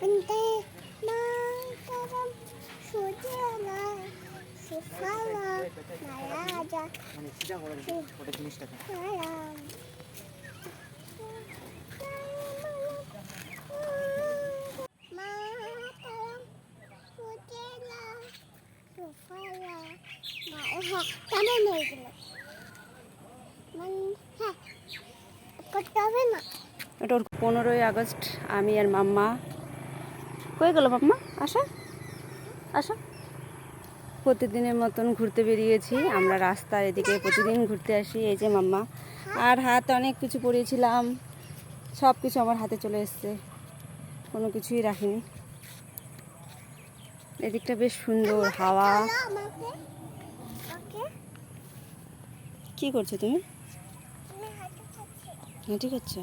Binte mataram sujala sifala naraja maram mataram sujala sifala naraja কেমন হয়েছিল হ্যাঁ করতে হবে না। এটা 15ই আগস্ট আমি আর মাম্মা কই গেল মাম্মা আসো আসো প্রতিদিনের মতন ঘুরতে বেরিয়েছি আমরা রাস্তার এদিকে প্রতিদিন ঘুরতে আসি। এই যে মাম্মা আর হাতে অনেক কিছু পরিয়েছিলাম সব কিছু আমার হাতে চলে এসছে কোনো কিছুই রাখিনি। এদিকটা বেশ সুন্দর হাওয়া। কি করছো তুমি? ঠিক আছে।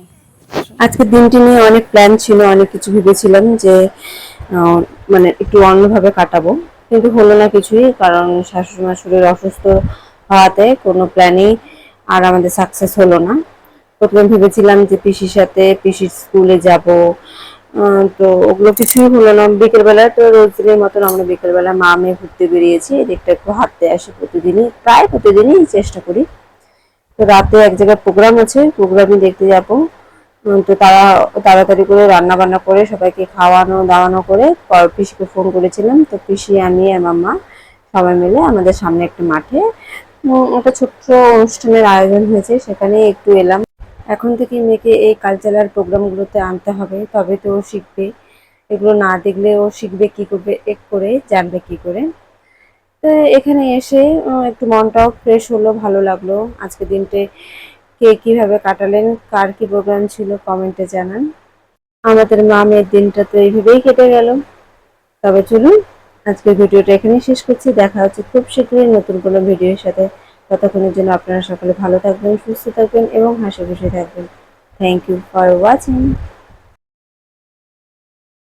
আজকের দিনটি নিয়ে অনেক প্ল্যান ছিল, অনেক কিছু ভেবেছিলাম যে মানে একটু অন্যভাবে কাটাবো, কিন্তু হলো না কিছুই, কারণ শাশুড়ি মা শরীর অসুস্থ হওয়াতে কোনো প্ল্যানই আর আমাদের সাকসেস হলো না। প্রথমে ভেবেছিলাম যে পিসির সাথে পিসির স্কুলে যাব, তো ওগুলো কিছুই হলো না। বিকেলবেলা তো রোজদিনের মতন আমরা বিকেলবেলা মা মেয়ে ঘুরতে বেরিয়েছি, এদিকটা একটু হাঁটতে আসি প্রতিদিনই, প্রায় প্রতিদিনই চেষ্টা করি। তো রাতে এক জায়গায় প্রোগ্রাম আছে, প্রোগ্রামই দেখতে যাব। তো তারা তাড়াতাড়ি করে রান্না বান্না করে সবাইকে খাওয়ানো দাওয়ানো করে পিসিকে ফোন করেছিলাম। তো পিসি আমি আর মাম্মা সবাই মিলে আমাদের সামনে একটা মাঠে একটা ছোট্ট অনুষ্ঠানের আয়োজন হয়েছে, সেখানে একটু এলাম। এখন থেকে মেয়েকে এই কালচারাল প্রোগ্রামগুলোতে আনতে হবে, তবে তো ও শিখবে। এগুলো না দেখলে ও শিখবে কি করবে, এক করে জানবে কি করে। তো এখানে এসে একটু মনটাও ফ্রেশ হলো, ভালো লাগলো। আজকে দিনটা কে কিভাবে কাটালেন, কার কি প্রোগ্রাম ছিল কমেন্টে জানান। আমাদের মামের দিনটা তো এইভাবেই কেটে গেল। তবে চলুন আজকের ভিডিওটা এখানেই শেষ করছি, দেখা হচ্ছে খুব শীঘ্রই নতুন কোনো ভিডিওর সাথে। ততক্ষণের জন্য আপনারা সকলে ভালো থাকবেন, সুস্থ থাকবেন এবং হাসি খুশি থাকবেন। Thank you for watching.